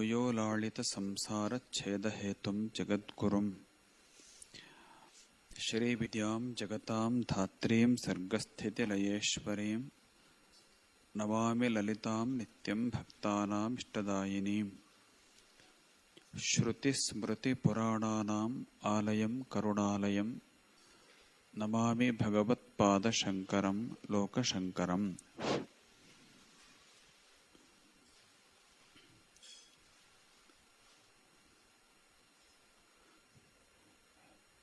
ಭೂಯೋ ಲಾಳಿತ ಸಂಸಾರ ಛೇದ ಹೇತುಂ ಜಗದ್ಗುರುಂ ಶ್ರೀ ವಿದ್ಯಾಂ ಜಗತಾಂ ಧಾತ್ರೀಂ ಸರ್ಗಸ್ಥಿತಿ ಲಯೇಶ್ವರೀಂ ನಮಾಮಿ ಲಲಿತಾಂ ನಿತ್ಯಂ ಭಕ್ತಾನಾಂ ಇಷ್ಟದಾಯಿನೀಂ ಶ್ರುತಿ ಸ್ಮೃತಿ ಪುರಾಣಾನಾಂ ಆಲಯಂ ಕರುಣಾಲಯಂ ನಮಾಮಿ ಭಗವತ್ಪಾದ ಶಂಕರಂ ಲೋಕಶಂಕರಂ.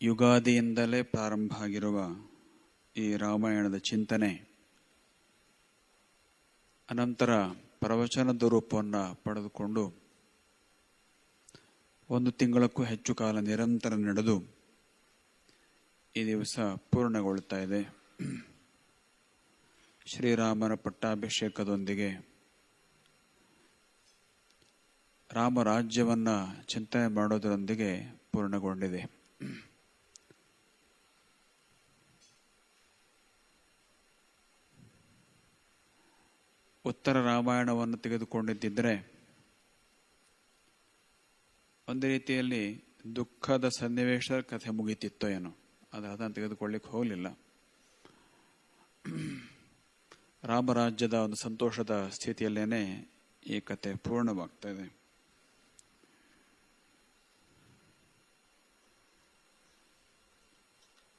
ಯುಗಾದಿಯಿಂದಲೇ ಪ್ರಾರಂಭ ಆಗಿರುವ ಈ ರಾಮಾಯಣದ ಚಿಂತನೆ ಅನಂತರ ಪ್ರವಚನದ ರೂಪವನ್ನು ಪಡೆದುಕೊಂಡು 1 ತಿಂಗಳಕ್ಕೂ ಹೆಚ್ಚು ಕಾಲ ನಿರಂತರ ನಡೆದು ಈ ದಿವಸ ಪೂರ್ಣಗೊಳ್ಳುತ್ತಾ ಇದೆ. ಶ್ರೀರಾಮನ ಪಟ್ಟಾಭಿಷೇಕದೊಂದಿಗೆ ರಾಮರಾಜ್ಯವನ್ನು ಚಿಂತನೆ ಮಾಡೋದರೊಂದಿಗೆ ಪೂರ್ಣಗೊಂಡಿದೆ. ಉತ್ತರ ರಾಮಾಯಣವನ್ನು ತೆಗೆದುಕೊಂಡಿದ್ದರೆ ಒಂದು ರೀತಿಯಲ್ಲಿ ದುಃಖದ ಸನ್ನಿವೇಶ ಕಥೆ ಮುಗಿತಿತ್ತೋ ಏನೋ, ಅದನ್ನು ತೆಗೆದುಕೊಳ್ಳಿಕ್ಕೆ ಹೋಗಲಿಲ್ಲ. ರಾಮರಾಜ್ಯದ ಒಂದು ಸಂತೋಷದ ಸ್ಥಿತಿಯಲ್ಲೇನೆ ಈ ಕಥೆ ಪೂರ್ಣವಾಗ್ತಾ ಇದೆ.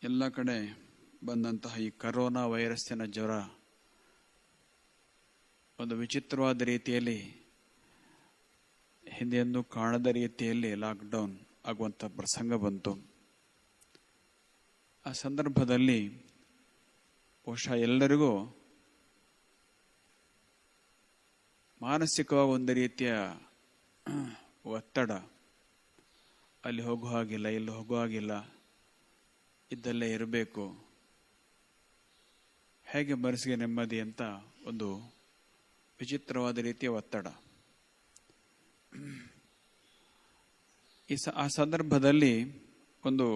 ಎಲ್ಲ ಕಡೆ ಬಂದಂತಹ ಈ ಕರೋನಾ ವೈರಸ್ಸಿನ ಜ್ವರ ಒಂದು ವಿಚಿತ್ರವಾದ ರೀತಿಯಲ್ಲಿ ಹಿಂದೆಂದೂ ಕಾಣದ ರೀತಿಯಲ್ಲಿ ಲಾಕ್ಡೌನ್ ಆಗುವಂಥ ಪ್ರಸಂಗ ಬಂತು. ಆ ಸಂದರ್ಭದಲ್ಲಿ ಬಹುಶಃ ಎಲ್ಲರಿಗೂ ಮಾನಸಿಕವಾಗಿ ಒಂದು ರೀತಿಯ ಒತ್ತಡ, ಅಲ್ಲಿ ಹೋಗೋ ಹಾಗಿಲ್ಲ, ಇಲ್ಲಿ ಹೋಗೋ ಹಾಗಿಲ್ಲ, ಇದ್ದಲ್ಲೇ ಇರಬೇಕು, ಹೇಗೆ ಮನಸ್ಸಿಗೆ ನೆಮ್ಮದಿ ಅಂತ ಒಂದು ವಿಚಿತ್ರವಾದ ರೀತಿಯ ಒತ್ತಡ. ಆ ಸಂದರ್ಭದಲ್ಲಿ ಒಂದು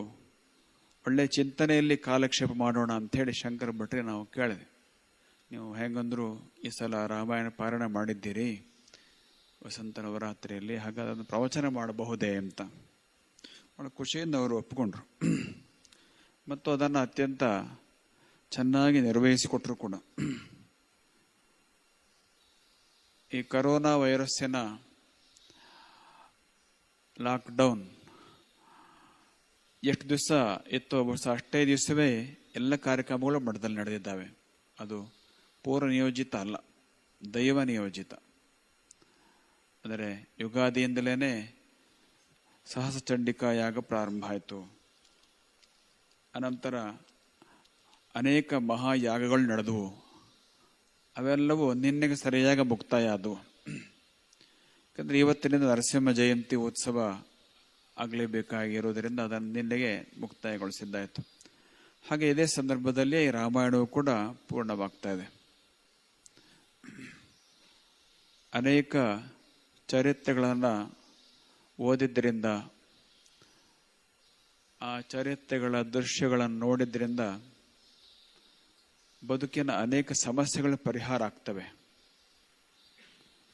ಒಳ್ಳೆ ಚಿಂತನೆಯಲ್ಲಿ ಕಾಲಕ್ಷೇಪ ಮಾಡೋಣ ಅಂಥೇಳಿ ಶಂಕರ ಭಟ್ರಿಗೆ ನಾವು ಕೇಳಿದೆ, ನೀವು ಹೆಂಗಂದ್ರು ಈ ಸಲ ರಾಮಾಯಣ ಪಾರಾಯಣ ಮಾಡಿದ್ದೀರಿ ವಸಂತ ನವರಾತ್ರಿಯಲ್ಲಿ, ಹಾಗಾದ್ರೆ ಅದನ್ನು ಪ್ರವಚನ ಮಾಡಬಹುದೇ ಅಂತ ಭಾಳ ಖುಷಿಯಿಂದ ಅವರು ಒಪ್ಪಿಕೊಂಡ್ರು. ಮತ್ತು ಅದನ್ನು ಅತ್ಯಂತ ಚೆನ್ನಾಗಿ ನಿರ್ವಹಿಸಿಕೊಟ್ರು ಕೂಡ. ಈ ಕರೋನಾ ವೈರಸ್ಸಿನ ಲಾಕ್ಡೌನ್ ಎಷ್ಟು ದಿವಸ ಇತ್ತು, ಅಷ್ಟೇ ದಿವಸವೇ ಎಲ್ಲ ಕಾರ್ಯಕ್ರಮಗಳು ಮಠದಲ್ಲಿ ನಡೆದಿದ್ದಾವೆ. ಅದು ಪೂರ್ವ ನಿಯೋಜಿತ ಅಲ್ಲ, ದೈವ ನಿಯೋಜಿತ. ಅಂದರೆ ಯುಗಾದಿಯಿಂದಲೇ ಸಹಸ್ರ ಚಂಡಿಕಾ ಯಾಗ ಪ್ರಾರಂಭ ಆಯಿತು. ಅನಂತರ ಅನೇಕ ಮಹಾಯಾಗಗಳು ನಡೆದವು. ಅವೆಲ್ಲವೂ ನಿನ್ನೆಗೆ ಸರಿಯಾಗಿ ಮುಕ್ತಾಯ ಆದವು. ಯಾಕಂದರೆ ಇವತ್ತಿನಿಂದ ನರಸಿಂಹ ಜಯಂತಿ ಉತ್ಸವ ಆಗಲೇಬೇಕಾಗಿರೋದರಿಂದ ಅದನ್ನು ನಿನ್ನೆಗೆ ಮುಕ್ತಾಯಗೊಳಿಸಿದ್ದಾಯಿತು. ಹಾಗೆ ಇದೇ ಸಂದರ್ಭದಲ್ಲಿ ರಾಮಾಯಣವು ಕೂಡ ಪೂರ್ಣವಾಗ್ತಾ ಇದೆ. ಅನೇಕ ಚರಿತ್ರೆಗಳನ್ನು ಓದಿದ್ದರಿಂದ, ಆ ಚರಿತ್ರೆಗಳ ದೃಶ್ಯಗಳನ್ನು ನೋಡಿದ್ರಿಂದ ಬದುಕಿನ ಅನೇಕ ಸಮಸ್ಯೆಗಳು ಪರಿಹಾರ ಆಗ್ತವೆ.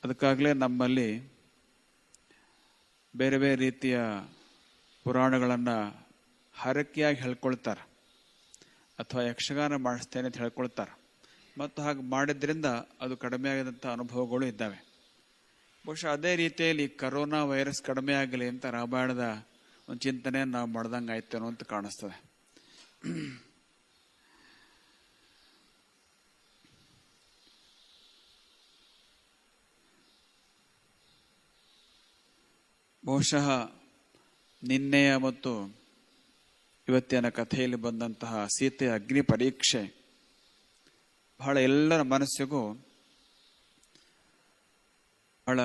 ಅದಕ್ಕಾಗಲೇ ನಮ್ಮಲ್ಲಿ ಬೇರೆ ಬೇರೆ ರೀತಿಯ ಪುರಾಣಗಳನ್ನು ಹರಕೆಯಾಗಿ ಹೇಳ್ಕೊಳ್ತಾರೆ, ಅಥವಾ ಯಕ್ಷಗಾನ ಮಾಡಿಸ್ತೇನೆ ಅಂತ ಹೇಳ್ಕೊಳ್ತಾರೆ. ಮತ್ತು ಹಾಗೆ ಮಾಡಿದ್ರಿಂದ ಅದು ಕಡಿಮೆ ಆಗಿದಂಥ ಅನುಭವಗಳು ಇದ್ದಾವೆ. ಬಹುಶಃ ಅದೇ ರೀತಿಯಲ್ಲಿ ಕರೋನಾ ವೈರಸ್ ಕಡಿಮೆ ಆಗಲಿ ಅಂತ ರಾಮಾಯಣದ ಒಂದು ಚಿಂತನೆಯನ್ನು ನಾವು ಮಾಡ್ದಂಗೆ ಆಯ್ತೇನೋ ಅಂತ ಕಾಣಿಸ್ತದೆ. ಬಹುಶಃ ನಿನ್ನೆಯ ಮತ್ತು ಇವತ್ತಿನ ಕಥೆಯಲ್ಲಿ ಬಂದಂತಹ ಸೀತೆಯ ಅಗ್ನಿ ಪರೀಕ್ಷೆ ಬಹಳ ಎಲ್ಲರ ಮನಸ್ಸಿಗೂ ಬಹಳ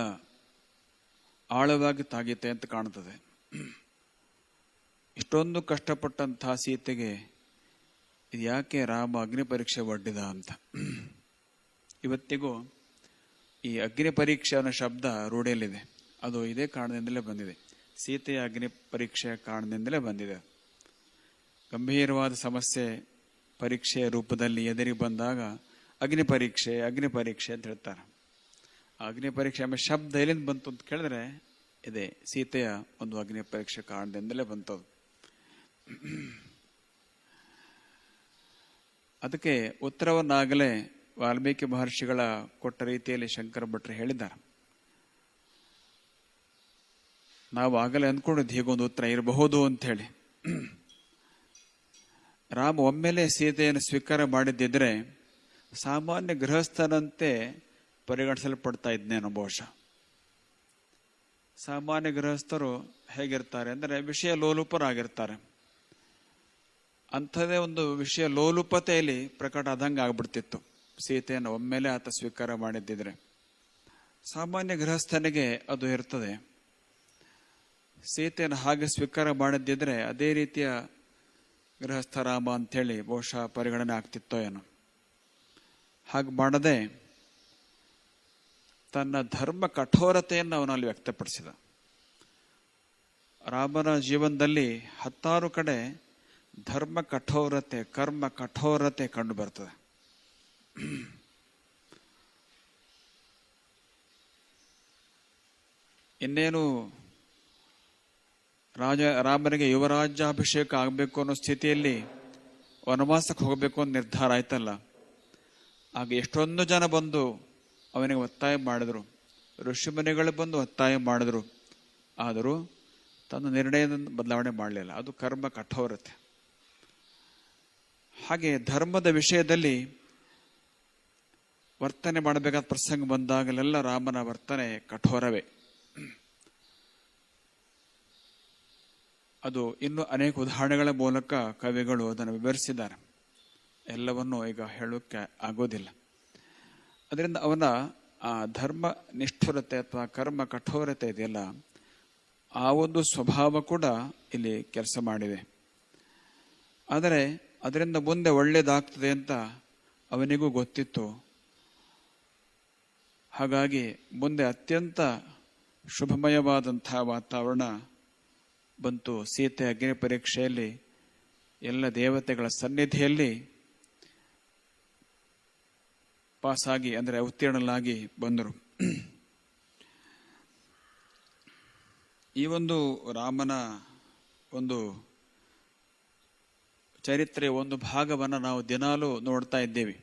ಆಳವಾಗಿ ತಾಗಿದೆ ಅಂತ ಕಾಣ್ತದೆ. ಇಷ್ಟೊಂದು ಕಷ್ಟಪಟ್ಟಂತಹ ಸೀತೆಗೆ ಇದು ಯಾಕೆ ರಾಮ ಅಗ್ನಿ ಪರೀಕ್ಷೆ ಒಡ್ಡಿದ ಅಂತ. ಇವತ್ತಿಗೂ ಈ ಅಗ್ನಿ ಪರೀಕ್ಷೆ ಅನ್ನೋ ಶಬ್ದ ರೂಢಿಯಲ್ಲಿದೆ. ಅದು ಇದೇ ಕಾರಣದಿಂದಲೇ ಬಂದಿದೆ, ಸೀತೆಯ ಅಗ್ನಿ ಪರೀಕ್ಷೆಯ ಕಾರಣದಿಂದಲೇ ಬಂದಿದೆ. ಗಂಭೀರವಾದ ಸಮಸ್ಯೆ ಪರೀಕ್ಷೆಯ ರೂಪದಲ್ಲಿ ಎದುರಿಗೆ ಬಂದಾಗ ಅಗ್ನಿ ಪರೀಕ್ಷೆ ಅಂತ ಹೇಳ್ತಾರೆ. ಆ ಅಗ್ನಿ ಪರೀಕ್ಷೆ ಎಂಬ ಶಬ್ದ ಎಲ್ಲಿಂದ ಬಂತು ಅಂತ ಕೇಳಿದ್ರೆ ಇದೆ. ಸೀತೆಯ ಒಂದು ಅಗ್ನಿ ಪರೀಕ್ಷೆ ಕಾರಣದಿಂದಲೇ ಬಂತದು. ಅದಕ್ಕೆ ಉತ್ತರವನ್ನಾಗಲೇ ವಾಲ್ಮೀಕಿ ಮಹರ್ಷಿಗಳ ಕೊಟ್ಟ ರೀತಿಯಲ್ಲಿ ಶಂಕರ ಭಟ್ರು ಹೇಳಿದ್ದಾರೆ. ನಾವು ಆಗಲೇ ಅಂದ್ಕೊಂಡಿದ್ದು ಹೀಗೊಂದು ಉತ್ತರ ಇರಬಹುದು ಅಂತ ಹೇಳಿ. ರಾಮ ಒಮ್ಮೆಲೆ ಸೀತೆಯನ್ನು ಸ್ವೀಕಾರ ಮಾಡಿದ್ದಿದ್ರೆ ಸಾಮಾನ್ಯ ಗೃಹಸ್ಥನಂತೆ ಪರಿಗಣಿಸಲ್ಪಡ್ತಾ ಇದ್ನೇನೋ ಬಹುಶಃ. ಸಾಮಾನ್ಯ ಗೃಹಸ್ಥರು ಹೇಗಿರ್ತಾರೆ ಅಂದರೆ ವಿಷಯ ಲೋಲುಪರಾಗಿರ್ತಾರೆ. ಅಂಥದೇ ಒಂದು ವಿಷಯ ಲೋಲುಪತೆಯಲ್ಲಿ ಪ್ರಕಟ ಆದಂಗೆ ಆಗ್ಬಿಡ್ತಿತ್ತು ಸೀತೆಯನ್ನು ಒಮ್ಮೆಲೆ ಆತ ಸ್ವೀಕಾರ ಮಾಡಿದ್ದಿದ್ರೆ. ಸಾಮಾನ್ಯ ಗೃಹಸ್ಥನಿಗೆ ಅದು ಇರ್ತದೆ. ಸೀತೆಯನ್ನು ಹಾಗೆ ಸ್ವೀಕಾರ ಮಾಡಿದ್ದಿದ್ರೆ ಅದೇ ರೀತಿಯ ಗೃಹಸ್ಥ ರಾಮ ಅಂಥೇಳಿ ಬಹುಶಃ ಪರಿಗಣನೆ ಆಗ್ತಿತ್ತೋ ಏನೋ. ಹಾಗೆ ಮಾಡದೆ ತನ್ನ ಧರ್ಮ ಕಠೋರತೆಯನ್ನು ಅವನಲ್ಲಿ ವ್ಯಕ್ತಪಡಿಸಿದ. ರಾಮನ ಜೀವನದಲ್ಲಿ 10 ಕಡೆ ಧರ್ಮ ಕಠೋರತೆ, ಕರ್ಮ ಕಠೋರತೆ ಕಂಡು ಬರ್ತದೆ. ಇನ್ನೇನು ರಾಮನಿಗೆ ಯುವರಾಜ್ಯಾಭಿಷೇಕ ಆಗಬೇಕು ಅನ್ನೋ ಸ್ಥಿತಿಯಲ್ಲಿ ವನವಾಸಕ್ಕೆ ಹೋಗಬೇಕು ಅಂತ ನಿರ್ಧಾರ ಆಯ್ತಲ್ಲ, ಆಗ ಎಷ್ಟೊಂದು ಜನ ಬಂದು ಅವನಿಗೆ ಒತ್ತಾಯ ಮಾಡಿದ್ರು, ಋಷಿಮುನಿಗಳು ಬಂದು ಒತ್ತಾಯ ಮಾಡಿದ್ರು. ಆದರೂ ತನ್ನ ನಿರ್ಣಯದಿಂದ ಬದಲಾವಣೆ ಮಾಡಲಿಲ್ಲ. ಅದು ಕರ್ಮ ಕಠೋರತೆ. ಹಾಗೆ ಧರ್ಮದ ವಿಷಯದಲ್ಲಿ ವರ್ತನೆ ಮಾಡಬೇಕಾದ ಪ್ರಸಂಗ ಬಂದಾಗಲೆಲ್ಲ ರಾಮನ ವರ್ತನೆ ಕಠೋರವೇ. ಅದು ಇನ್ನೂ ಅನೇಕ ಉದಾಹರಣೆಗಳ ಮೂಲಕ ಕವಿಗಳು ಅದನ್ನು ವಿವರಿಸಿದ್ದಾರೆ. ಎಲ್ಲವನ್ನೂ ಈಗ ಹೇಳೋಕ್ಕೆ ಆಗೋದಿಲ್ಲ. ಅದರಿಂದ ಅವನ ಆ ಧರ್ಮ ನಿಷ್ಠುರತೆ ಅಥವಾ ಕರ್ಮ ಕಠೋರತೆ ಇದೆಯಲ್ಲ, ಆ ಒಂದು ಸ್ವಭಾವ ಕೂಡ ಇಲ್ಲಿ ಕೆಲಸ ಮಾಡಿದೆ. ಆದರೆ ಅದರಿಂದ ಮುಂದೆ ಒಳ್ಳೆಯದಾಗ್ತದೆ ಅಂತ ಅವನಿಗೂ ಗೊತ್ತಿತ್ತು. ಹಾಗಾಗಿ ಮುಂದೆ ಅತ್ಯಂತ ಶುಭಮಯವಾದಂತಹ ವಾತಾವರಣ ಬಂತು. ಸೀತೆ ಅಗ್ನಿ ಪರೀಕ್ಷೆಯಲ್ಲಿ ಎಲ್ಲ ದೇವತೆಗಳ ಸನ್ನಿಧಿಯಲ್ಲಿ ಪಾಸಾಗಿ ಅಂದರೆ ಉತ್ತೀರ್ಣಲಾಗಿ ಬಂದರು. ಈ ಒಂದು ರಾಮನ ಒಂದು ಚರಿತ್ರೆಯ ಒಂದು ಭಾಗವನ್ನು ನಾವು ದಿನಾಲೂ ನೋಡ್ತಾ ಇದ್ದೇವೆ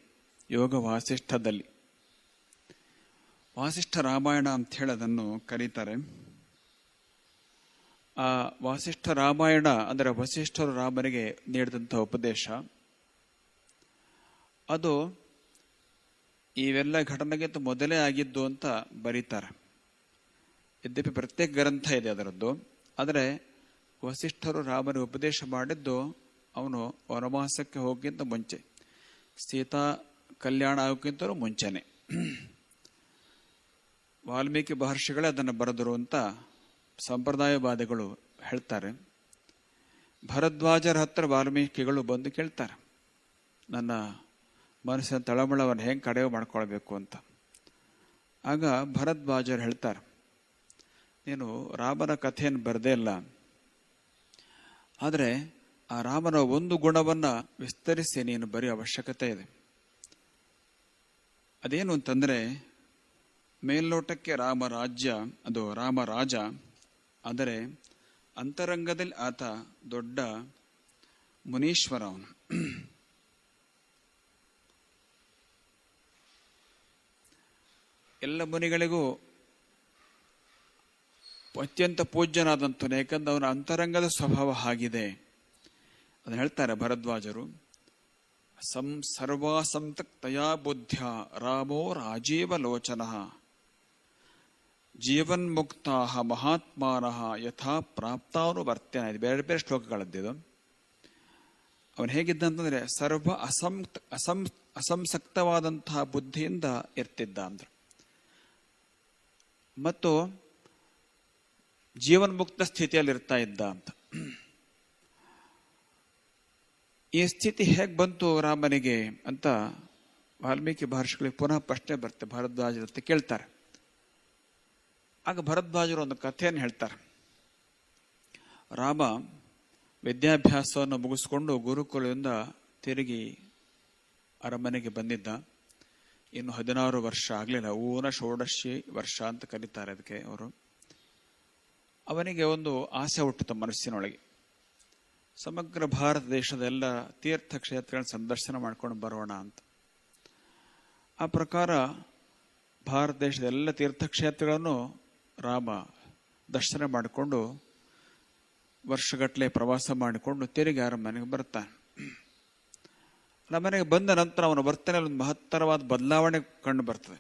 ಯೋಗ ವಾಸಿಷ್ಠದಲ್ಲಿ. ವಾಸಿಷ್ಠ ರಾಮಾಯಣ ಅಂತ ಹೇಳಿ ಅದನ್ನು ಕರೀತಾರೆ. ಆ ವಾಸಿಷ್ಠ ರಾಮಾಯಣ ಅಂದರೆ ವಸಿಷ್ಠರು ರಾಮನಿಗೆ ನೀಡಿದಂಥ ಉಪದೇಶ. ಅದು ಇವೆಲ್ಲ ಘಟನೆಗಿಂತ ಮೊದಲೇ ಆಗಿದ್ದು ಅಂತ ಬರೀತಾರೆ. ಯದ್ಯಪಿ ಪ್ರತ್ಯೇಕ ಗ್ರಂಥ ಇದೆ ಅದರದ್ದು. ಆದರೆ ವಸಿಷ್ಠರು ರಾಮನಿಗೆ ಉಪದೇಶ ಮಾಡಿದ್ದು ಅವನು ವನವಾಸಕ್ಕೆ ಹೋಗೋಕ್ಕಿಂತ ಮುಂಚೆ, ಸೀತಾ ಕಲ್ಯಾಣ ಆಗೋಕ್ಕಿಂತಲೂ ಮುಂಚೆನೆ. ವಾಲ್ಮೀಕಿ ಮಹರ್ಷಿಗಳೇ ಅದನ್ನು ಬರೆದರು ಅಂತ ಸಂಪ್ರದಾಯವಾದಿಗಳು ಹೇಳ್ತಾರೆ. ಭರದ್ವಾಜರ ಹತ್ರ ವಾಲ್ಮೀಕಿಗಳು ಬಂದು ಕೇಳ್ತಾರೆ, ನನ್ನ ಮನಸ್ಸಿನ ತಳಮಳವನ್ನು ಹೆಂಗೆ ಕಡಿಮೆ ಮಾಡ್ಕೊಳ್ಬೇಕು ಅಂತ. ಆಗ ಭರದ್ವಾಜರು ಹೇಳ್ತಾರೆ, ನೀನು ರಾಮನ ಕಥೆಯನ್ನು ಬರದೇ ಇಲ್ಲ, ಆದರೆ ಆ ರಾಮನ ಒಂದು ಗುಣವನ್ನು ವಿಸ್ತರಿಸಿ ನೀನು ಬರೆಯೋ ಅವಶ್ಯಕತೆ ಇದೆ. ಅದೇನು ಅಂತಂದರೆ, ಮೇಲ್ನೋಟಕ್ಕೆ ರಾಮ ರಾಜ್ಯ, ಅದು ರಾಮ ರಾಜ, ಆದರೆ ಅಂತರಂಗದಲ್ಲಿ ಆತ ದೊಡ್ಡ ಮುನೀಶ್ವರ. ಅವನು ಎಲ್ಲ ಮುನಿಗಳಿಗೂ ಅತ್ಯಂತ ಪೂಜ್ಯನಾದಂತನು. ಯಾಕಂದ್ರೆ ಅವನ ಅಂತರಂಗದ ಸ್ವಭಾವ ಆಗಿದೆ. ಅದನ್ನು ಹೇಳ್ತಾರೆ ಭರದ್ವಾಜರು. ಸರ್ವಾಸಂತಕ್ತಯಾ ಬುದ್ಧ್ಯ ರಾಮೋ ರಾಜೀವ ಲೋಚನಃ ಜೀವನ್ಮುಕ್ತಾ ಮಹಾತ್ಮಾನಃ ಯಥಾ ಪ್ರಾಪ್ತಾನುವರ್ತನ. ಇದು ಬೇರೆ ಬೇರೆ ಶ್ಲೋಕಗಳದ್ದಿದು. ಅವನು ಹೇಗಿದ್ದಂತಂದ್ರೆ ಸರ್ವ ಅಸಂಸಕ್ತವಾದಂತಹ ಬುದ್ಧಿಯಿಂದ ಇರ್ತಿದ್ದ ಅಂದ್ರೆ, ಮತ್ತು ಜೀವನ್ಮುಕ್ತ ಸ್ಥಿತಿಯಲ್ಲಿ ಇರ್ತಾ ಇದ್ದ ಅಂತ. ಈ ಸ್ಥಿತಿ ಹೇಗೆ ಬಂತು ರಾಮನಿಗೆ ಅಂತ ವಾಲ್ಮೀಕಿ ಮಹರ್ಷಿಗಳಿಗೆ ಪುನಃ ಪ್ರಶ್ನೆ ಬರುತ್ತೆ. ಭರದ್ವಾಜರ ಅಂತ ಕೇಳ್ತಾರೆ. ಆಗ ಭರದ್ವಾಜರು ಒಂದು ಕಥೆಯನ್ನು ಹೇಳ್ತಾರೆ. ರಾಮ ವಿದ್ಯಾಭ್ಯಾಸವನ್ನು ಮುಗಿಸ್ಕೊಂಡು ಗುರುಕುಲದಿಂದ ತಿರುಗಿ ಅರಮನೆಗೆ ಬಂದಿದ್ದ. ಇನ್ನು 16 ವರ್ಷ ಆಗಲಿಲ್ಲ. ಊನ ಷೋಡಶಿ ವರ್ಷ ಅಂತ ಕರೀತಾರೆ ಅದಕ್ಕೆ ಅವರು. ಅವನಿಗೆ ಒಂದು ಆಸೆ ಹುಟ್ಟಿತು ಮನಸ್ಸಿನೊಳಗೆ. ಸಮಗ್ರ ಭಾರತ ದೇಶದ ಎಲ್ಲ ತೀರ್ಥಕ್ಷೇತ್ರಗಳನ್ನು ಸಂದರ್ಶನ ಮಾಡ್ಕೊಂಡು ಬರೋಣ ಅಂತ. ಆ ಪ್ರಕಾರ ಭಾರತ ದೇಶದ ಎಲ್ಲ ತೀರ್ಥಕ್ಷೇತ್ರಗಳನ್ನು ರಾಮ ದರ್ಶನ ಮಾಡಿಕೊಂಡು ವರ್ಷಗಟ್ಟಲೆ ಪ್ರವಾಸ ಮಾಡಿಕೊಂಡು ತಿರುಗಿ ಅರಮನೆಗೆ ಬರ್ತಾನೆ. ಅರಮನೆಗೆ ಬಂದ ನಂತರ ಅವನ ವರ್ತನೆಯಲ್ಲಿ ಒಂದು ಮಹತ್ತರವಾದ ಬದಲಾವಣೆ ಕಂಡು ಬರ್ತದೆ.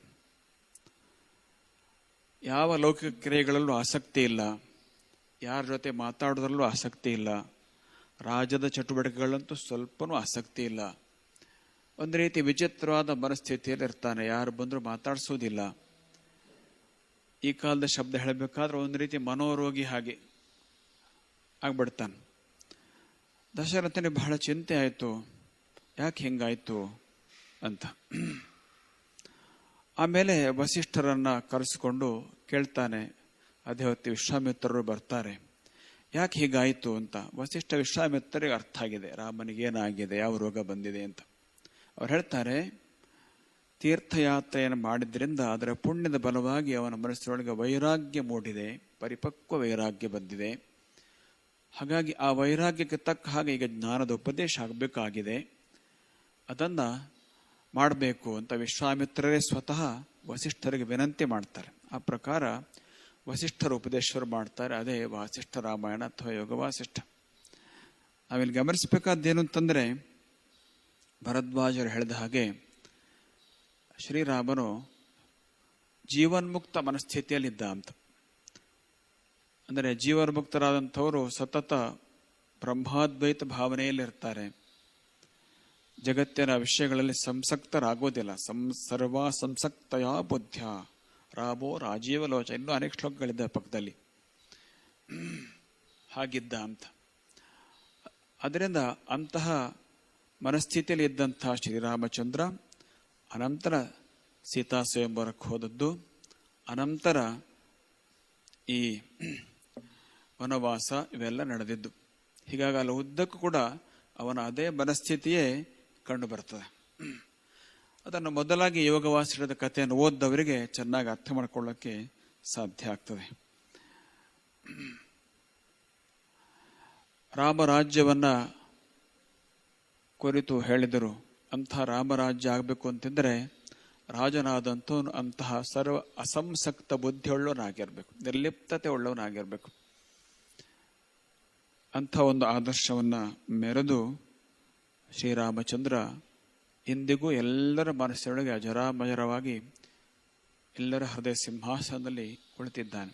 ಯಾವ ಲೌಕಿಕ ಕ್ರಿಯೆಗಳಲ್ಲೂ ಆಸಕ್ತಿ ಇಲ್ಲ, ಯಾರ ಜೊತೆ ಮಾತಾಡೋದ್ರಲ್ಲೂ ಆಸಕ್ತಿ ಇಲ್ಲ, ರಾಜ್ಯದ ಚಟುವಟಿಕೆಗಳಂತೂ ಸ್ವಲ್ಪನೂ ಆಸಕ್ತಿ ಇಲ್ಲ. ಒಂದು ರೀತಿ ವಿಚಿತ್ರವಾದ ಮನಸ್ಥಿತಿಯಲ್ಲಿ ಇರ್ತಾನೆ, ಯಾರು ಬಂದರೂ ಮಾತಾಡಿಸೋದಿಲ್ಲ. ಈ ಕಾಲದ ಶಬ್ದ ಹೇಳಬೇಕಾದ್ರೆ ಒಂದು ರೀತಿ ಮನೋರೋಗಿ ಹಾಗೆ ಆಗ್ಬಿಡ್ತಾನೆ. ದಶರಥನಿಗೆ ಬಹಳ ಚಿಂತೆ ಆಯಿತು, ಯಾಕೆ ಹಿಂಗಾಯ್ತು ಅಂತ. ಆಮೇಲೆ ವಸಿಷ್ಠರನ್ನ ಕರೆಸಿಕೊಂಡು ಕೇಳ್ತಾನೆ. ಅದೇ ಹೊತ್ತು ವಿಶ್ವಾಮಿತ್ರರು ಬರ್ತಾರೆ, ಯಾಕೆ ಹೀಗಾಯಿತು ಅಂತ. ವಸಿಷ್ಠ ವಿಶ್ವಾಮಿತ್ರರಿಗೆ ಅರ್ಥ ಆಗಿದೆ ರಾಮನಿಗೆ ಏನಾಗಿದೆ, ಯಾವ ರೋಗ ಬಂದಿದೆ ಅಂತ. ಅವ್ರು ಹೇಳ್ತಾರೆ, ತೀರ್ಥಯಾತ್ರೆಯನ್ನು ಮಾಡಿದ್ರಿಂದ ಅದರ ಪುಣ್ಯದ ಬಲವಾಗಿ ಅವನ ಮನಸ್ಸಿನೊಳಗೆ ವೈರಾಗ್ಯ ಮೂಡಿದೆ, ಪರಿಪಕ್ವ ವೈರಾಗ್ಯ ಬಂದಿದೆ. ಹಾಗಾಗಿ ಆ ವೈರಾಗ್ಯಕ್ಕೆ ತಕ್ಕ ಹಾಗೆ ಈಗ ಜ್ಞಾನದ ಉಪದೇಶ ಆಗಬೇಕಾಗಿದೆ, ಅದನ್ನು ಮಾಡಬೇಕು ಅಂತ ವಿಶ್ವಾಮಿತ್ರರೇ ಸ್ವತಃ ವಸಿಷ್ಠರಿಗೆ ವಿನಂತಿ ಮಾಡ್ತಾರೆ. ಆ ಪ್ರಕಾರ ವಸಿಷ್ಠರ ಉಪದೇಶರು ಮಾಡ್ತಾರೆ. ಅದೇ ವಾಸಿಷ್ಠ ರಾಮಾಯಣ ಅಥವಾ ಯೋಗ ವಾಸಿಷ್ಠ. ನಾವಿಲ್ಲಿ ಗಮನಿಸಬೇಕಾದ್ದೇನು ಅಂತಂದರೆ, ಭರದ್ವಾಜರು ಹೇಳಿದ ಹಾಗೆ ಶ್ರೀರಾಮನು ಜೀವನ್ಮುಕ್ತ ಮನಸ್ಥಿತಿಯಲ್ಲಿದ್ದ ಅಂತ. ಅಂದರೆ ಜೀವನ್ಮುಕ್ತರಾದಂಥವರು ಸತತ ಬ್ರಹ್ಮಾದ್ವೈತ ಭಾವನೆಯಲ್ಲಿರ್ತಾರೆ, ಜಗತ್ತಿನ ವಿಷಯಗಳಲ್ಲಿ ಸಂಸಕ್ತರಾಗೋದಿಲ್ಲ. ಸರ್ವ ಸಂಸಕ್ತಯ ಬುದ್ಧ್ಯ ರಾಮೋ ರಾಜೀವಲೋಚ, ಇನ್ನೂ ಅನೇಕ ಶ್ಲೋಕಗಳಿದ್ದ ಪಕ್ಕದಲ್ಲಿ. ಹಾಗಿದ್ದ ಅಂತ. ಅದರಿಂದ ಅಂತಹ ಮನಸ್ಥಿತಿಯಲ್ಲಿ ಇದ್ದಂತಹ ಶ್ರೀರಾಮಚಂದ್ರ ಅನಂತರ ಸೀತಾ ಸ್ವಯಂವರಕ್ಕೆ ಹೋದದ್ದು, ಅನಂತರ ಈ ವನವಾಸ ಇವೆಲ್ಲ ನಡೆದಿದ್ದು. ಹೀಗಾಗಿ ಅಲ್ಲಿ ಉದ್ದಕ್ಕೂ ಕೂಡ ಅವನ ಅದೇ ಮನಸ್ಥಿತಿಯೇ ಕಂಡು ಬರ್ತದೆ. ಅದನ್ನು ಮೊದಲಾಗಿ ಯೋಗವಾಸಿಷ್ಠದ ಕಥೆಯನ್ನು ಓದ್ದವರಿಗೆ ಚೆನ್ನಾಗಿ ಅರ್ಥ ಮಾಡಿಕೊಳ್ಳೋಕ್ಕೆ ಸಾಧ್ಯ ಆಗ್ತದೆ. ರಾಮರಾಜ್ಯವನ್ನ ಕುರಿತು ಹೇಳಿದರು. ಅಂತಹ ರಾಮರಾಜ್ಯ ಆಗಬೇಕು ಅಂತಿದ್ರೆ ರಾಜನಾದಂಥವನು ಅಂತಹ ಸರ್ವ ಅಸಂಸಕ್ತ ಬುದ್ಧಿಯುಳ್ಳವನಾಗಿರ್ಬೇಕು, ನಿರ್ಲಿಪ್ತತೆ ಉಳ್ಳವನಾಗಿರ್ಬೇಕು. ಅಂಥ ಒಂದು ಆದರ್ಶವನ್ನ ಮೆರೆದು ಶ್ರೀರಾಮಚಂದ್ರ ಇಂದಿಗೂ ಎಲ್ಲರ ಮನಸ್ಸಿನೊಳಗೆ ಅಜರಾಮಜರವಾಗಿ ಎಲ್ಲರ ಹೃದಯ ಸಿಂಹಾಸನದಲ್ಲಿ ಕುಳಿತಿದ್ದಾನೆ.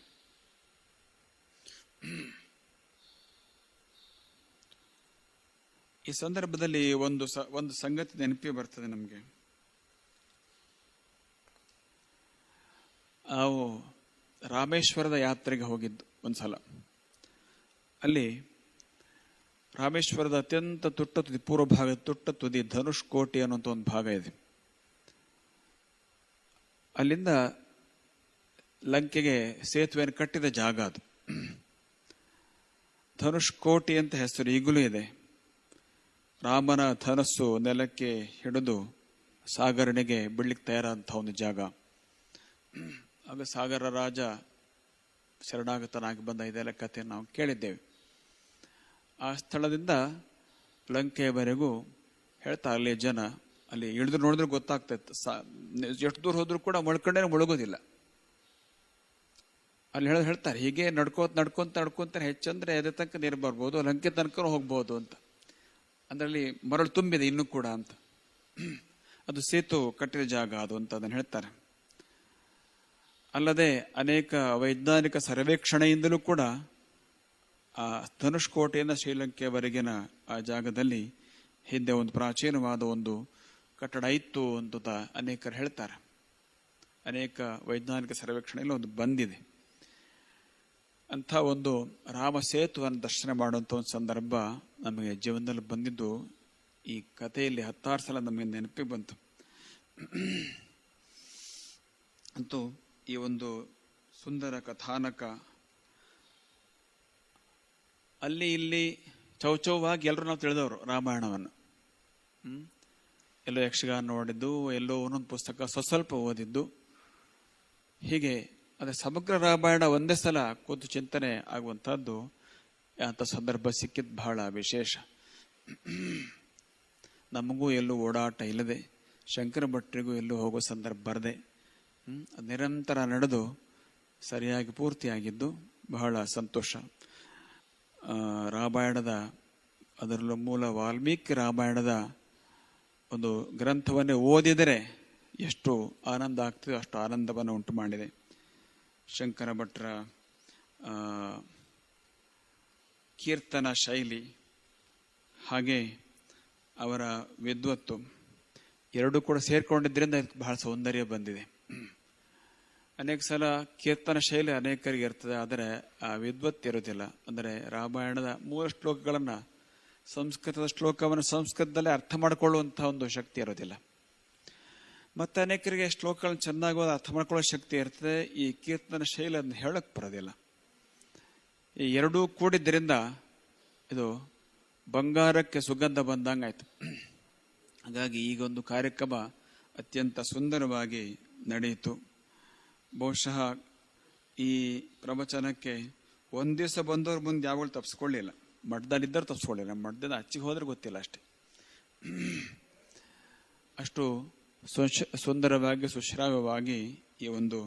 ಈ ಸಂದರ್ಭದಲ್ಲಿ ಒಂದು ಸಂಗತಿ ನೆನಪಿ ಬರ್ತದೆ ನಮಗೆ. ನಾವು ರಾಮೇಶ್ವರದ ಯಾತ್ರೆಗೆ ಹೋಗಿದ್ದು ಒಂದ್ಸಲ. ಅಲ್ಲಿ ರಾಮೇಶ್ವರದ ಅತ್ಯಂತ ತುಟ್ಟ ತುದಿ, ಪೂರ್ವ ಭಾಗದ ತುಟ್ಟ ತುದಿ ಧನುಷ್ ಕೋಟೆ ಅನ್ನುವಂಥ ಒಂದು ಭಾಗ ಇದೆ. ಅಲ್ಲಿಂದ ಲಂಕೆಗೆ ಸೇತುವೆಯನ್ನು ಕಟ್ಟಿದ ಜಾಗ ಅದು. ಧನುಷ್ ಕೋಟೆ ಅಂತ ಹೆಸರು ಈಗಲೂ ಇದೆ. ರಾಮನ ಧನಸ್ಸು ನೆಲಕ್ಕೆ ಹಿಡಿದು ಸಾಗರನಿಗೆ ಬಿಡ್ಲಿಕ್ಕೆ ತಯಾರಾದಂಥ ಒಂದು ಜಾಗ. ಆಗ ಸಾಗರ ರಾಜ ಶರಣಾಗತನಾಗಿ ಬಂದ ಇದೆಲ್ಲ ಕಥೆಯನ್ನು ನಾವು ಕೇಳಿದ್ದೇವೆ. ಆ ಸ್ಥಳದಿಂದ ಲಂಕೆಯವರೆಗೂ ಹೇಳ್ತಾ ಅಲ್ಲಿ ಜನ ಅಲ್ಲಿ ಇಳಿದು ನೋಡಿದ್ರೆ ಗೊತ್ತಾಗ್ತೈತೆ, ಎಷ್ಟು ದೂರ ಹೋದ್ರೂ ಕೂಡ ಮುಳ್ಕೊಂಡೇ ಮುಳುಗೋದಿಲ್ಲ. ಅಲ್ಲಿ ಹೇಳ್ತಾರೆ, ಹೀಗೆ ನಡ್ಕೊಂತ ಹೆಚ್ಚಂದ್ರೆ ಎದೆ ತನಕ ನೀರು ಬರ್ಬೋದು, ಲಂಕೆ ತನಕ ಹೋಗ್ಬೋದು ಅಂತ. ಅದರಲ್ಲಿ ಮರಳು ತುಂಬಿದೆ ಇನ್ನೂ ಕೂಡ ಅಂತ. ಅದು ಸೇತು ಕಟ್ಟಿದ ಜಾಗ ಅದು ಅಂತ ಅದನ್ನು ಹೇಳ್ತಾರೆ. ಅಲ್ಲದೆ ಅನೇಕ ವೈಜ್ಞಾನಿಕ ಸರ್ವೇಕ್ಷಣೆಯಿಂದಲೂ ಕೂಡ ಆ ಧನುಷ್ ಕೋಟೆಯಿಂದ ಶ್ರೀಲಂಕೆಯವರೆಗಿನ ಆ ಜಾಗದಲ್ಲಿ ಹಿಂದೆ ಒಂದು ಪ್ರಾಚೀನವಾದ ಒಂದು ಕಟ್ಟಡ ಇತ್ತು ಅಂತ ಅನೇಕರು ಹೇಳ್ತಾರೆ. ಅನೇಕ ವೈಜ್ಞಾನಿಕ ಸರ್ವೇಕ್ಷಣೆಯಲ್ಲಿ ಒಂದು ಬಂದಿದೆ. ಅಂಥ ಒಂದು ರಾಮ ಸೇತುವನ್ನು ದರ್ಶನ ಮಾಡುವಂಥ ಒಂದು ಸಂದರ್ಭ ನಮಗೆ ಜೀವನದಲ್ಲಿ ಬಂದಿದ್ದು ಈ ಕಥೆಯಲ್ಲಿ 10 ಸಲ ನಮಗೆ ನೆನಪಿಗೆ ಬಂತು. ಅಂತೂ ಈ ಒಂದು ಸುಂದರ ಕಥಾನಕ ಅಲ್ಲಿ ಇಲ್ಲಿ ಚೌಚೌವಾಗಿ ಎಲ್ಲರೂ ನಾವು ತಿಳಿದವರು ರಾಮಾಯಣವನ್ನು. ಎಲ್ಲೋ ಯಕ್ಷಗಾನ ನೋಡಿದ್ದು, ಎಲ್ಲೋ ಒಂದೊಂದು ಪುಸ್ತಕ ಸ್ವಲ್ಪ ಓದಿದ್ದು, ಹೀಗೆ ಆದರೆ ಸಮಗ್ರ ರಾಮಾಯಣ ಒಂದೇ ಸಲ ಕೂತು ಚಿಂತನೆ ಆಗುವಂತಹದ್ದು ಅಂತ ಸಂದರ್ಭ ಸಿಕ್ಕಿದ್ದು ಬಹಳ ವಿಶೇಷ. ನಮಗೂ ಎಲ್ಲೂ ಓಡಾಟ ಇಲ್ಲದೆ, ಶಂಕರ ಭಟ್ರಿಗೂ ಎಲ್ಲೂ ಹೋಗೋ ಸಂದರ್ಭ ಬರದೆ ನಿರಂತರ ನಡೆದು ಸರಿಯಾಗಿ ಪೂರ್ತಿಯಾಗಿದ್ದು ಬಹಳ ಸಂತೋಷ. ರಾಮಾಯಣದ, ಅದರಲ್ಲೂ ಮೂಲ ವಾಲ್ಮೀಕಿ ರಾಮಾಯಣದ ಒಂದು ಗ್ರಂಥವನ್ನೇ ಓದಿದರೆ ಎಷ್ಟು ಆನಂದ ಆಗ್ತದೆ ಅಷ್ಟು ಆನಂದವನ್ನು ಉಂಟು ಮಾಡಿದೆ. ಶಂಕರ ಭಟ್ರ ಕೀರ್ತನ ಶೈಲಿ ಹಾಗೆ ಅವರ ವಿದ್ವತ್ತು ಎರಡೂ ಕೂಡ ಸೇರ್ಕೊಂಡಿದ್ದರಿಂದ ಇದಕ್ಕೆ ಬಹಳ ಸೌಂದರ್ಯ ಬಂದಿದೆ. ಅನೇಕ ಸಲ ಕೀರ್ತನ ಶೈಲಿ ಅನೇಕರಿಗೆ ಇರ್ತದೆ, ಆದರೆ ಆ ವಿದ್ವತ್ತು ಇರೋದಿಲ್ಲ. ಅಂದರೆ ರಾಮಾಯಣದ ಮೂಲ ಶ್ಲೋಕಗಳನ್ನು, ಸಂಸ್ಕೃತದ ಶ್ಲೋಕವನ್ನು ಸಂಸ್ಕೃತದಲ್ಲೇ ಅರ್ಥ ಮಾಡಿಕೊಳ್ಳುವಂತಹ ಒಂದು ಶಕ್ತಿ ಇರೋದಿಲ್ಲ. ಮತ್ತೆ ಅನೇಕರಿಗೆ ಶ್ಲೋಕಗಳನ್ನು ಚೆನ್ನಾಗಿ ಅರ್ಥ ಮಾಡ್ಕೊಳ್ಳೋ ಶಕ್ತಿ ಇರ್ತದೆ, ಈ ಕೀರ್ತನ ಶೈಲಿ ಅದನ್ನ ಹೇಳಕ್ ಬರೋದಿಲ್ಲ. ಈ ಎರಡೂ ಕೂಡಿದ್ದರಿಂದ ಇದು ಬಂಗಾರಕ್ಕೆ ಸುಗಂಧ ಬಂದಂಗಾಯ್ತು. ಹಾಗಾಗಿ ಈಗೊಂದು ಕಾರ್ಯಕ್ರಮ ಅತ್ಯಂತ ಸುಂದರವಾಗಿ ನಡೆಯಿತು. ಬಹುಶಃ ಈ ಪ್ರವಚನಕ್ಕೆ ಒಂದ್ ದಿವಸ ಬಂದವ್ರ ಮುಂದೆ ಯಾವಾಗಲೂ ತಪ್ಪಿಸ್ಕೊಳ್ಳಿಲ್ಲ, ಮಠದಲ್ಲಿದ್ದರು ತಪ್ಪಿಸ್ಕೊಳ್ಳಿಲ್ಲ, ಮಠದಿಂದ ಆಚೆಗೆ ಹೋದ್ರೆ ಗೊತ್ತಿಲ್ಲ ಅಷ್ಟೇ. ಅಷ್ಟು ಸುಂದರವಾಗಿ ಸುಶ್ರಾವ್ಯವಾಗಿ ಈ ಒಂದು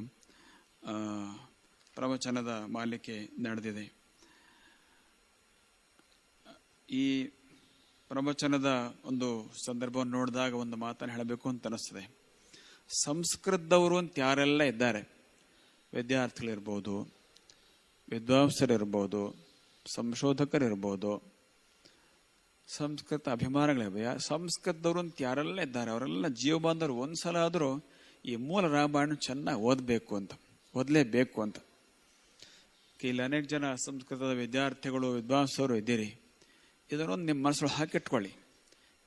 ಪ್ರವಚನದ ಮಾಲಿಕೆ ನಡೆದಿದೆ. ಈ ಪ್ರವಚನದ ಒಂದು ಸಂದರ್ಭವನ್ನು ನೋಡಿದಾಗ ಒಂದು ಮಾತನ್ನು ಹೇಳಬೇಕು ಅಂತ ಅನಿಸ್ತದೆ. ಸಂಸ್ಕೃತದವರು ಅಂತ ಯಾರೆಲ್ಲ ಇದ್ದಾರೆ, ವಿದ್ಯಾರ್ಥಿಗಳಿರ್ಬೋದು, ವಿದ್ವಾಂಸರಿರ್ಬೋದು, ಸಂಶೋಧಕರಿರ್ಬೋದು, ಸಂಸ್ಕೃತ ಅಭಿಮಾನಿಗಳಿರ್ಬೋದು, ಸಂಸ್ಕೃತದವರು ಅಂತ ಯಾರೆಲ್ಲ ಇದ್ದಾರೆ ಅವರೆಲ್ಲ ಜೀವಬಾಂಧವರು ಒಂದ್ಸಲ ಆದರೂ ಈ ಮೂಲ ರಾಮಾಯಣ ಚೆನ್ನಾಗಿ ಓದಲೇಬೇಕು ಅಂತ. ಇಲ್ಲಿ ಅನೇಕ ಜನ ಸಂಸ್ಕೃತದ ವಿದ್ಯಾರ್ಥಿಗಳು, ವಿದ್ವಾಂಸರು ಇದ್ದೀರಿ. ಇದನ್ನೊಂದು ನಿಮ್ಮ ಮನಸ್ಸೊಳಗೆ ಹಾಕಿಟ್ಕೊಳ್ಳಿ.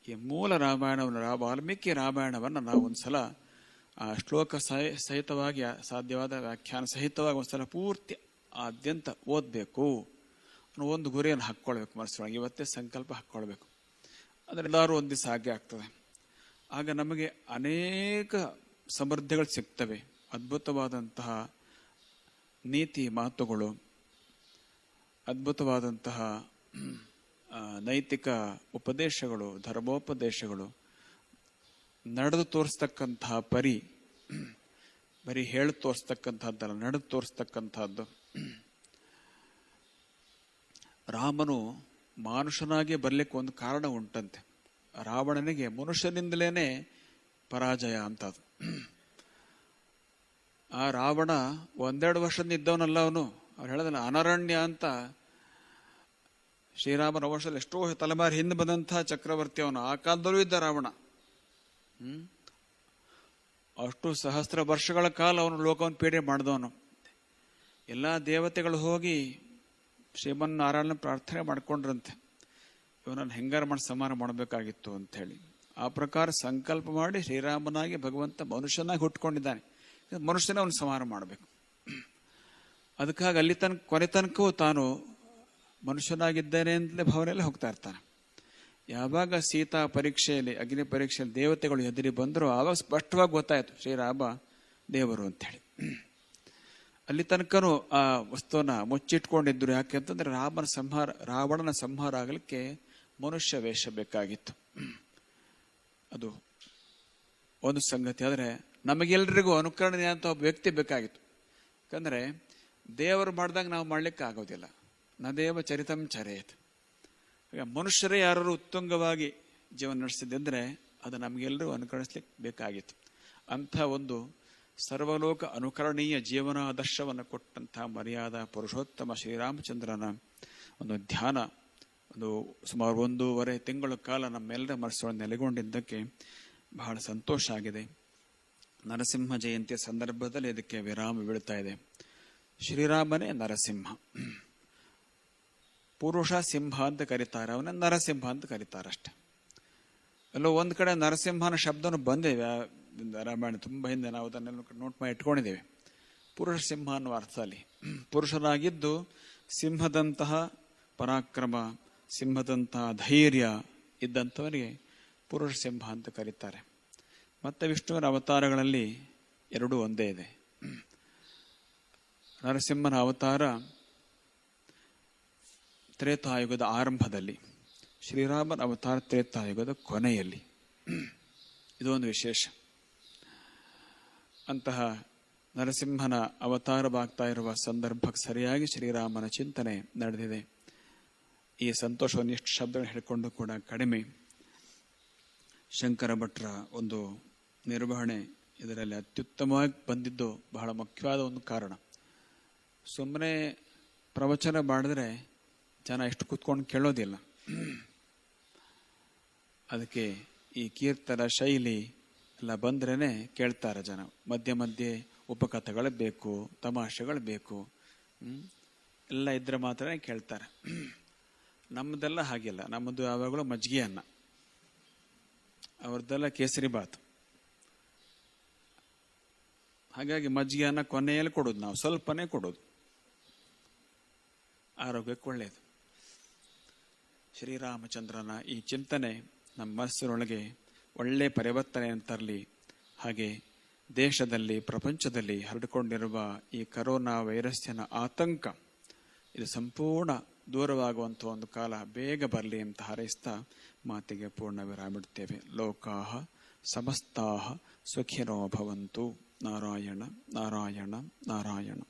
ಈ ಮೂಲ ರಾಮಾಯಣವನ್ನು, ವಾಲ್ಮೀಕಿ ರಾಮಾಯಣವನ್ನು ನಾವು ಒಂದ್ಸಲ ಆ ಶ್ಲೋಕ ಸಹಿತವಾಗಿ, ಸಾಧ್ಯವಾದ ವ್ಯಾಖ್ಯಾನ ಸಹಿತವಾಗಿ ಒಂದ್ಸಲ ಪೂರ್ತಿ ಆದ್ಯಂತ ಓದಬೇಕು ಅನ್ನೋ ಒಂದು ಗುರಿಯನ್ನು ಹಾಕ್ಕೊಳ್ಬೇಕು ಮನಸ್ಸೊಳಗೆ. ಇವತ್ತೇ ಸಂಕಲ್ಪ ಹಾಕ್ಕೊಳ್ಬೇಕು. ಅಂದರೆ ಎಲ್ಲರೂ ಒಂದು ದಿವಸ ಹಾಗೆ ಆಗ್ತದೆ. ಆಗ ನಮಗೆ ಅನೇಕ ಸಮೃದ್ಧಿಗಳು ಸಿಗ್ತವೆ. ಅದ್ಭುತವಾದಂತಹ ನೀತಿ ಮಾತುಗಳು, ಅದ್ಭುತವಾದಂತಹ ನೈತಿಕ ಉಪದೇಶಗಳು, ಧರ್ಮೋಪದೇಶಗಳು, ನಡೆದು ತೋರಿಸ್ತಕ್ಕಂತಹ ಬರೀ ಹೇಳಿ ತೋರಿಸ್ತಕ್ಕಂಥದ್ದಲ್ಲ, ನಡೆದು ತೋರಿಸ್ತಕ್ಕಂಥದ್ದು. ರಾಮನು ಮಾನುಷನಾಗಿ ಬರ್ಲಿಕ್ಕೆ ಒಂದು ಕಾರಣ ಉಂಟಂತೆ. ರಾವಣನಿಗೆ ಮನುಷ್ಯನಿಂದಲೇನೆ ಪರಾಜಯ ಅಂತದು. ಆ ರಾವಣ 1-2 ವರ್ಷದಿಂದ ಇದ್ದವನಲ್ಲ ಅವನು. ಅವ್ರು ಹೇಳೋದಲ್ಲ, ಅನರಣ್ಯ ಅಂತ. ಶ್ರೀರಾಮನ ವರ್ಷದಲ್ಲಿ ಎಷ್ಟೋ ತಲೆಮಾರಿ ಹಿಂದೆ ಬಂದಂತಹ ಚಕ್ರವರ್ತಿ ಅವನು. ಆ ಕಾಲದಲ್ಲೂ ಇದ್ದ ರಾವಣ. ಅಷ್ಟು ಸಹಸ್ರ ವರ್ಷಗಳ ಕಾಲ ಅವನು ಲೋಕವನ್ನು ಪೀಡೆ ಮಾಡಿದವನು. ಎಲ್ಲ ದೇವತೆಗಳು ಹೋಗಿ ಶ್ರೀಮನ್ನಾರಾಯಣ ಪ್ರಾರ್ಥನೆ ಮಾಡ್ಕೊಂಡ್ರಂತೆ, ಇವನನ್ನು ಹೆಂಗಾರ ಮಾಡಿ ಸಂಹಾರ ಮಾಡಬೇಕಾಗಿತ್ತು ಅಂತ ಹೇಳಿ. ಆ ಪ್ರಕಾರ ಸಂಕಲ್ಪ ಮಾಡಿ ಶ್ರೀರಾಮನಾಗಿ ಭಗವಂತ ಮನುಷ್ಯನಾಗಿ ಹುಟ್ಕೊಂಡಿದ್ದಾನೆ. ಮನುಷ್ಯನೇ ಅವನು ಸಂಹಾರ ಮಾಡಬೇಕು. ಅದಕ್ಕಾಗಿ ಅಲ್ಲಿ ಕೊನೆ ತನಕವೂ ತಾನು ಮನುಷ್ಯನಾಗಿದ್ದೇನೆ ಅಂತಲೇ ಭಾವನೆಯಲ್ಲಿ ಹೋಗ್ತಾ ಇರ್ತಾನೆ. ಯಾವಾಗ ಸೀತಾ ಪರೀಕ್ಷೆಯಲ್ಲಿ, ಅಗ್ನಿ ಪರೀಕ್ಷೆಯಲ್ಲಿ ದೇವತೆಗಳು ಎದುರಿ ಬಂದರೂ ಆವಾಗ ಸ್ಪಷ್ಟವಾಗಿ ಗೊತ್ತಾಯ್ತು ಶ್ರೀರಾಮ ದೇವರು ಅಂತೇಳಿ. ಅಲ್ಲಿ ತನಕನೂ ಆ ವಸ್ತುವನ್ನ ಮುಚ್ಚಿಟ್ಕೊಂಡಿದ್ರು. ಯಾಕೆ ಅಂತಂದ್ರೆ ರಾವಣನ ಸಂಹಾರ ಆಗಲಿಕ್ಕೆ ಮನುಷ್ಯ ವೇಷ ಬೇಕಾಗಿತ್ತು. ಅದು ಒಂದು ಸಂಗತಿ. ಆದರೆ ನಮಗೆಲ್ಲರಿಗೂ ಅನುಕರಣೆ ಅಂತ ಒಬ್ಬ ವ್ಯಕ್ತಿ ಬೇಕಾಗಿತ್ತು. ಯಾಕಂದ್ರೆ ದೇವರು ಮಾಡಿದಾಗ ನಾವು ಮಾಡ್ಲಿಕ್ಕೆ ಆಗೋದಿಲ್ಲ. ನದೇವ ಚರಿತಂ ಚರೇತ್. ಮನುಷ್ಯರೇ ಯಾರು ಉತ್ತುಂಗವಾಗಿ ಜೀವನ ನಡೆಸಿದ್ರೆ ಅದು ನಮಗೆಲ್ಲರೂ ಅನುಕರಿಸ್ಲಿಕ್ಕೆ ಬೇಕಾಗಿತ್ತು. ಅಂಥ ಒಂದು ಸರ್ವಲೋಕ ಅನುಕರಣೀಯ ಜೀವನ ಆದರ್ಶವನ್ನು ಕೊಟ್ಟಂತಹ ಮರ್ಯಾದಾ ಪುರುಷೋತ್ತಮ ಶ್ರೀರಾಮಚಂದ್ರನ ಒಂದು ಧ್ಯಾನ ಒಂದು ಸುಮಾರು 1.5 ತಿಂಗಳ ಕಾಲ ನಮ್ಮೆಲ್ಲರ ಮನಸ್ಸೊಳಗೆ ನೆಲೆಗೊಂಡಿದ್ದಕ್ಕೆ ಬಹಳ ಸಂತೋಷ ಆಗಿದೆ. ನರಸಿಂಹ ಜಯಂತಿಯ ಸಂದರ್ಭದಲ್ಲಿ ಇದಕ್ಕೆ ವಿರಾಮ ಬೀಳ್ತಾ ಇದೆ. ಶ್ರೀರಾಮನೇ ನರಸಿಂಹ. ಪುರುಷ ಸಿಂಹ ಅಂತ ಕರೀತಾರೆ, ಅವನ ನರಸಿಂಹ ಅಂತ ಕರೀತಾರಷ್ಟೆ. ಎಲ್ಲೋ ಒಂದ್ ಕಡೆ ನರಸಿಂಹನ ಶಬ್ದನು ಬಂದಿವೆ ರಾಮಾಯಣ ತುಂಬಾ ಹಿಂದೆ. ನಾವು ಅದನ್ನೆಲ್ಲ ನೋಟ್ ಮಾಡಿ ಇಟ್ಕೊಂಡಿದ್ದೇವೆ. ಪುರುಷ ಸಿಂಹ ಅನ್ನುವ ಅರ್ಥದಲ್ಲಿ ಪುರುಷನಾಗಿದ್ದು ಸಿಂಹದಂತಹ ಪರಾಕ್ರಮ, ಸಿಂಹದಂತಹ ಧೈರ್ಯ ಇದ್ದಂಥವನಿಗೆ ಪುರುಷ ಸಿಂಹ ಅಂತ ಕರೀತಾರೆ. ಮತ್ತೆ ವಿಷ್ಣುವಿನ ಅವತಾರಗಳಲ್ಲಿ ಎರಡೂ ಒಂದೇ ಇದೆ. ನರಸಿಂಹನ ಅವತಾರ ತ್ರೇತಾಯುಗದ ಆರಂಭದಲ್ಲಿ, ಶ್ರೀರಾಮನ ಅವತಾರ ತ್ರೇತಾಯುಗದ ಕೊನೆಯಲ್ಲಿ. ಇದೊಂದು ವಿಶೇಷ. ಅಂತಹ ನರಸಿಂಹನ ಅವತಾರವಾಗ್ತಾ ಇರುವ ಸಂದರ್ಭಕ್ಕೆ ಸರಿಯಾಗಿ ಶ್ರೀರಾಮನ ಚಿಂತನೆ ನಡೆದಿದೆ. ಈ ಸಂತೋಷವನ್ನು ಎಷ್ಟು ಶಬ್ದಗಳು ಹೇಳಿಕೊಂಡು ಕೂಡ ಕಡಿಮೆ. ಶಂಕರ ಭಟ್ರ ಒಂದು ನಿರ್ವಹಣೆ ಇದರಲ್ಲಿ ಅತ್ಯುತ್ತಮವಾಗಿ ಬಂದಿದ್ದು ಬಹಳ ಮುಖ್ಯವಾದ ಒಂದು ಕಾರಣ. ಸುಮ್ಮನೆ ಪ್ರವಚನ ಮಾಡಿದ್ರೆ ಜನ ಎಷ್ಟು ಕೂತ್ಕೊಂಡು ಕೇಳೋದಿಲ್ಲ. ಅದಕ್ಕೆ ಈ ಕೀರ್ತನ ಶೈಲಿ ಎಲ್ಲ ಬಂದ್ರೇ ಕೇಳ್ತಾರೆ ಜನ. ಮಧ್ಯೆ ಮಧ್ಯೆ ಉಪಕಥೆಗಳು ಬೇಕು, ತಮಾಷೆಗಳು ಬೇಕು, ಎಲ್ಲ ಇದ್ರೆ ಮಾತ್ರ ಕೇಳ್ತಾರೆ. ನಮ್ಮದೆಲ್ಲ ಹಾಗಿಲ್ಲ. ನಮ್ಮದು ಯಾವಾಗಲೂ ಮಜ್ಜಿಗೆ ಅನ್ನ, ಅವ್ರದ್ದೆಲ್ಲ ಕೇಸರಿ ಬಾತ್. ಹಾಗಾಗಿ ಮಜ್ಜಿಗೆ ಅನ್ನ ಕೊನೆಯಲ್ಲಿ ಕೊಡೋದು, ನಾವು ಸ್ವಲ್ಪನೇ ಕೊಡೋದು, ಆರೋಗ್ಯಕ್ಕೆ ಒಳ್ಳೆಯದು. ಶ್ರೀರಾಮಚಂದ್ರನ ಈ ಚಿಂತನೆ ನಮ್ಮ ಮನಸ್ಸಿನೊಳಗೆ ಒಳ್ಳೆ ಪರಿವರ್ತನೆಯನ್ನು ತರಲಿ. ಹಾಗೆ ದೇಶದಲ್ಲಿ, ಪ್ರಪಂಚದಲ್ಲಿ ಹರಡಿಕೊಂಡಿರುವ ಈ ಕರೋನಾ ವೈರಸ್ಸಿನ ಆತಂಕ ಇದು ಸಂಪೂರ್ಣ ದೂರವಾಗುವಂಥ ಒಂದು ಕಾಲ ಬೇಗ ಬರಲಿ ಅಂತ ಹಾರೈಸ್ತಾ ಮಾತಿಗೆ ಪೂರ್ಣ ವಿರಾಮ ಇಡ್ತೇವೆ. ಲೋಕಾಹ ಸಮಸ್ತಾಹ ಸುಖಿನೋ ಭವಂತು. ನಾರಾಯಣ ನಾರಾಯಣ ನಾರಾಯಣ.